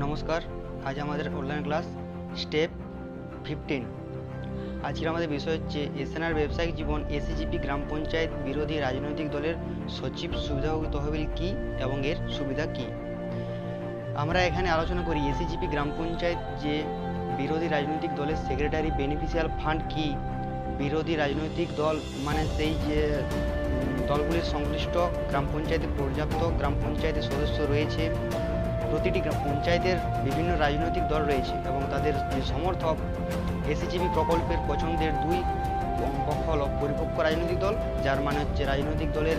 নমস্কার। আজ আমাদের অনলাইন ক্লাস স্টেপ 15। আজকের আমাদের বিষয় হচ্ছে এসএনআর ব্যবসায়িক জীবন, এসিজিপি গ্রাম পঞ্চায়েত বিরোধী রাজনৈতিক দলের সচিব সুবিধাভোগী তহবিল কী এবং এর সুবিধা কী। আমরা এখানে আলোচনা করি এসিজিপি গ্রাম পঞ্চায়েত যে বিরোধী রাজনৈতিক দলের সেক্রেটারি বেনিফিশিয়াল ফান্ড কী। বিরোধী রাজনৈতিক দল মানে সেই যে দলগুলির সংশ্লিষ্ট গ্রাম পঞ্চায়েতে পর্যাপ্ত গ্রাম পঞ্চায়েতের সদস্য রয়েছে। প্রতিটি পঞ্চায়েতের বিভিন্ন রাজনৈতিক দল রয়েছে এবং তাদের যে সমর্থক এসিজিপি প্রকল্পের পছন্দের দুই পক্ষ হল পরিপক্ক রাজনৈতিক দল, যার মানে হচ্ছে রাজনৈতিক দলের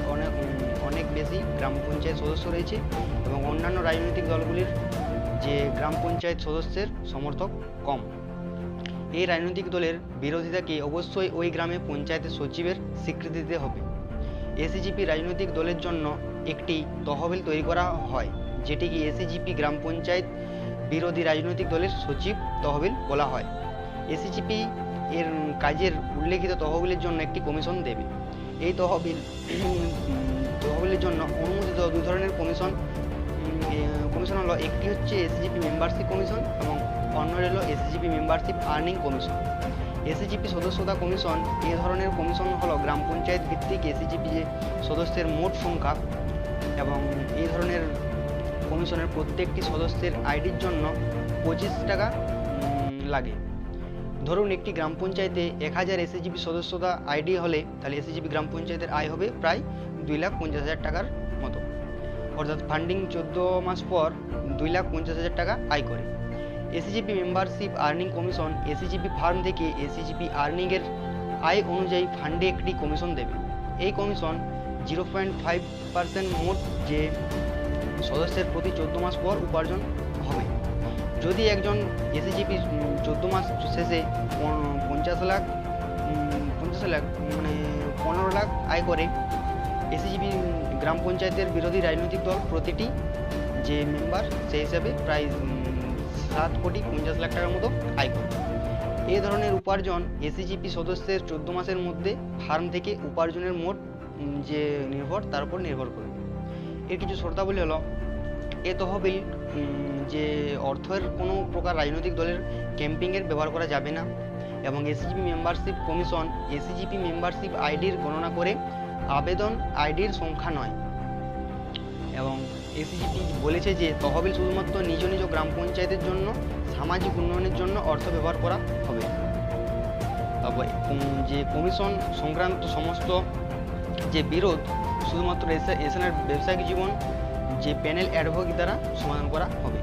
অনেক বেশি গ্রাম পঞ্চায়েত সদস্য রয়েছে, এবং অন্যান্য রাজনৈতিক দলগুলির যে গ্রাম পঞ্চায়েত সদস্যের সমর্থক কম। এই রাজনৈতিক দলের বিরোধিতাকে অবশ্যই ওই গ্রামে পঞ্চায়েতের সচিবের স্বীকৃতি দিতে হবে। এসিজিপি রাজনৈতিক দলের জন্য একটি তহবিল তৈরি করা হয়, যেটিকে এসিজিপি গ্রাম পঞ্চায়েত বিরোধী রাজনৈতিক দলের সচিব তহবিল বলা হয়। এসিজিপি এর কাজের উল্লেখিত তহবিলের জন্য একটি কমিশন দেবে। এই তহবিলের জন্য অনুমোদিত দুই ধরনের কমিশন হলো, একটি হচ্ছে এসিজিপি মেম্বারশিপ কমিশন এবং অন্য হলো এসিজিপি মেম্বারশিপ আর্নিং কমিশন। এসিজিপি সদস্যতা কমিশন এই ধরনের কমিশন হলো গ্রাম পঞ্চায়েত ভিত্তিক এসিজিপি সদস্যের মোট সংখ্যা, এবং এই ধরনের কমিশনের প্রত্যেকটি সদস্যের আইডির জন্য 25 টাকা লাগে। ধরুন একটি গ্রাম পঞ্চায়েতে 1000 এসিজিপি সদস্যতা আইডি হলে তাহলে এসিজিপি গ্রাম পঞ্চায়েতের আয় হবে প্রায় 2,50,000 টাকার মতো, অর্থাৎ ফান্ডিং 14 মাস পর 2,50,000 টাকা আয় করে। এসিজিপি মেম্বারশিপ আর্নিং কমিশন এসিজিপি ফার্ম থেকে এসিজিপি আর্নিংয়ের আয় অনুযায়ী ফান্ডে একটি কমিশন দেবে। এই কমিশন 0.5% মোট যে সদস্যের প্রতি 14 মাস পর উপার্জন হবে। যদি একজন এসিজিপি 14 মাস শেষে 50 লাখ মানে 15 লাখ আয় করে, এসিজিপি গ্রাম পঞ্চায়েতের বিরোধী রাজনৈতিক দল প্রতিটি যে মেম্বার সেই হিসাবে প্রায় 7,50,00,000 টাকার মতো আয় করে। এই ধরনের উপার্জন এসিজিপি সদস্যের 14 মাসের মধ্যে ফার্ম থেকে উপার্জনের মোট যে তার উপর নির্ভর করে। এর কিছু শর্তাবলী হলো, এ তহবিল যে অর্থের কোনো প্রকার রাজনৈতিক দলের ক্যাম্পিংয়ের ব্যবহার করা যাবে না, এবং এসিজিপি মেম্বারশিপ কমিশন এসিজিপি মেম্বারশিপ আইডির গণনা করে আবেদন আইডির সংখ্যা নয়, এবং এসিজিপি বলেছে যে তহবিল শুধুমাত্র নিজ নিজ গ্রাম পঞ্চায়েতের জন্য সামাজিক উন্নয়নের জন্য অর্থ ব্যবহার করা হবে। যে কমিশন সংক্রান্ত সমস্ত যে বিরোধ শুধুমাত্র এসএনআর ব্যবসায়িক জীবন যে প্যানেল অ্যাডভোকেট দ্বারা সমাধান করা হবে।